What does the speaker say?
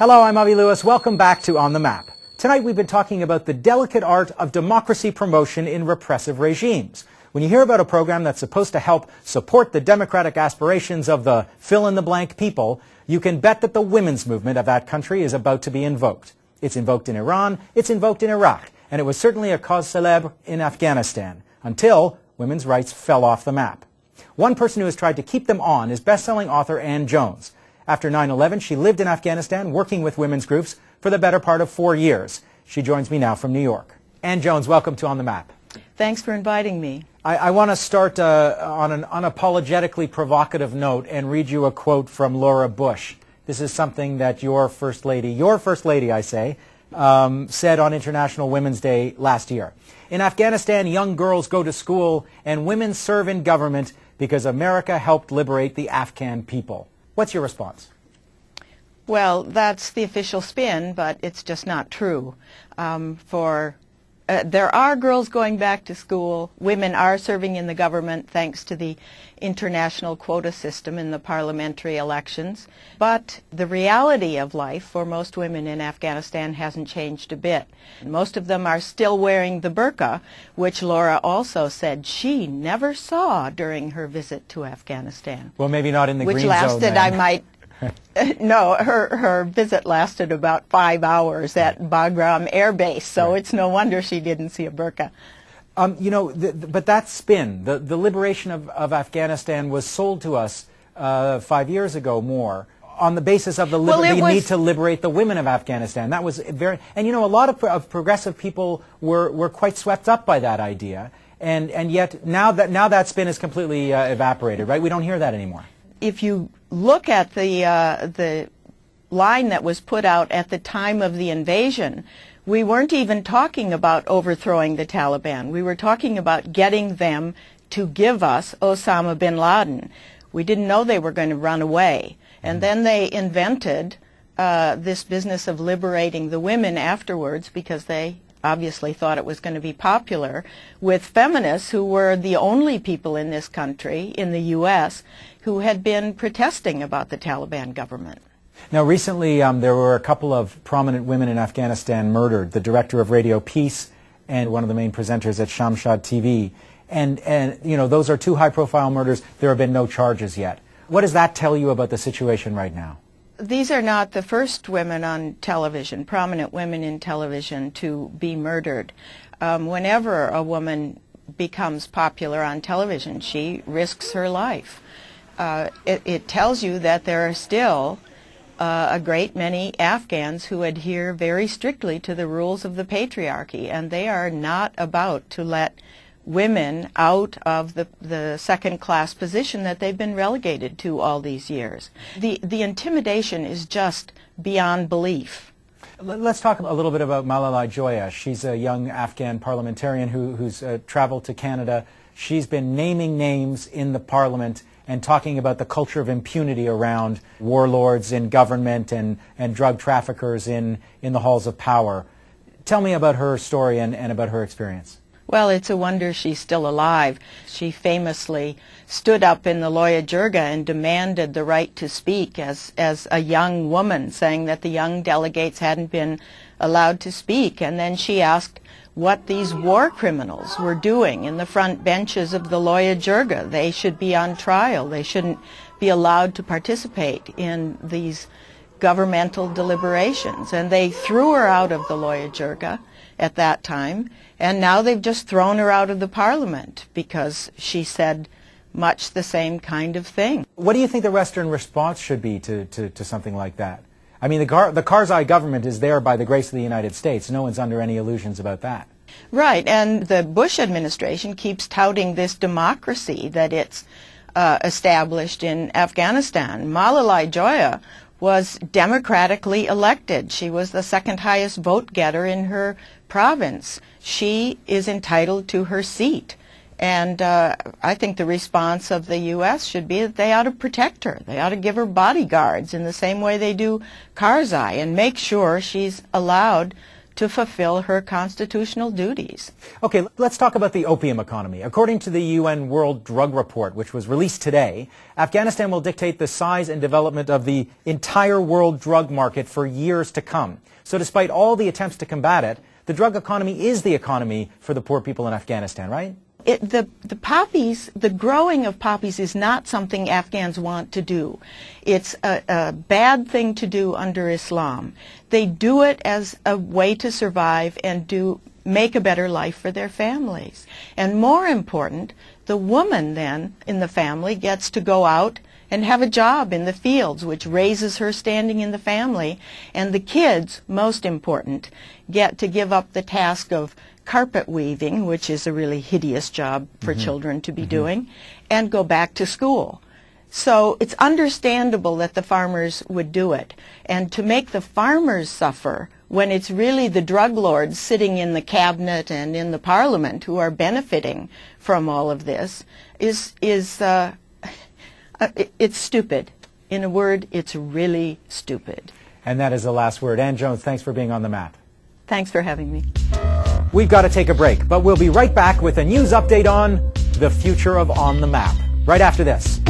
Hello, I'm Avi Lewis. Welcome back to On the Map. Tonight we've been talking about the delicate art of democracy promotion in repressive regimes. When you hear about a program that's supposed to help support the democratic aspirations of the fill-in-the-blank people, you can bet that the women's movement of that country is about to be invoked. It's invoked in Iran, it's invoked in Iraq, and it was certainly a cause célèbre in Afghanistan, until women's rights fell off the map. One person who has tried to keep them on is best-selling author Ann Jones. After 9/11, she lived in Afghanistan working with women's groups for the better part of 4 years. She joins me now from New York. Ann Jones, welcome to On the Map. Thanks for inviting me. I want to start on an unapologetically provocative note and read you a quote from Laura Bush. This is something that your First Lady, I say, said on International Women's Day last year. In Afghanistan, young girls go to school and women serve in government because America helped liberate the Afghan people. What's your response? Well, that's the official spin, but it's just not true. There are girls going back to school. Women are serving in the government thanks to the international quota system in the parliamentary elections. But the reality of life for most women in Afghanistan hasn't changed a bit. Most of them are still wearing the burqa, which Laura also said she never saw during her visit to Afghanistan. Well, maybe not in the green zone. Which lasted, I might... No, her visit lasted about 5 hours at Bagram Air Base, so it's no wonder she didn't see a burqa. But that spin, the liberation of Afghanistan was sold to us 5 years ago more on the basis of the need to liberate the women of Afghanistan. That was very, and a lot of progressive people were quite swept up by that idea, and yet now that spin is completely evaporated, right? We don't hear that anymore. If you look at the line that was put out at the time of the invasion, we weren't even talking about overthrowing the Taliban. We were talking about getting them to give us Osama bin Laden. We didn't know they were going to run away. And then they invented this business of liberating the women afterwards because they obviously thought it was going to be popular with feminists who were the only people in this country, in the U.S., who had been protesting about the Taliban government. Now, recently there were a couple of prominent women in Afghanistan murdered, the director of Radio Peace and one of the main presenters at Shamshad TV. And those are two high-profile murders. There have been no charges yet. What does that tell you about the situation right now? These are not the first women on television, prominent women in television, to be murdered. Whenever a woman becomes popular on television, she risks her life. It tells you that there are still a great many Afghans who adhere very strictly to the rules of the patriarchy, and they are not about to let women out of the second-class position that they've been relegated to all these years. The intimidation is just beyond belief. Let's talk a little bit about Malalai Joya. She's a young Afghan parliamentarian who's traveled to Canada. She's been naming names in the parliament and talking about the culture of impunity around warlords in government and drug traffickers in the halls of power. Tell me about her story and about her experience. Well, it's a wonder she's still alive. She famously stood up in the Loya Jirga and demanded the right to speak as a young woman, saying that the young delegates hadn't been allowed to speak. And then she asked what these war criminals were doing in the front benches of the Loya Jirga. They should be on trial. They shouldn't be allowed to participate in these governmental deliberations. And they threw her out of the Loya Jirga at that time, and now they've just thrown her out of the parliament because she said much the same kind of thing. What do you think the Western response should be to something like that? I mean, the Karzai government is there by the grace of the United States. No one's under any illusions about that. Right, and the Bush administration keeps touting this democracy that it's established in Afghanistan. Malalai Joya was democratically elected. She was the second highest vote getter in her province. She is entitled to her seat. And I think the response of the U.S. should be that they ought to protect her. They ought to give her bodyguards in the same way they do Karzai and make sure she's allowed to fulfill her constitutional duties. Okay, let's talk about the opium economy. According to the UN World Drug Report, which was released today, Afghanistan will dictate the size and development of the entire world drug market for years to come. So despite all the attempts to combat it, the drug economy is the economy for the poor people in Afghanistan, right? The poppies, the growing of poppies is not something Afghans want to do. It's a bad thing to do under Islam. They do it as a way to survive and make a better life for their families. And more important, the woman then in the family gets to go out and have a job in the fields, which raises her standing in the family. And the kids, most important, get to give up the task of carpet weaving, which is a really hideous job for children to be doing, and go back to school. So it's understandable that the farmers would do it. And to make the farmers suffer when it's really the drug lords sitting in the cabinet and in the parliament who are benefiting from all of this it's stupid. In a word, it's really stupid. And that is the last word. Ann Jones, thanks for being on the map. Thanks for having me. We've got to take a break, but we'll be right back with a news update on the future of On the Map, right after this.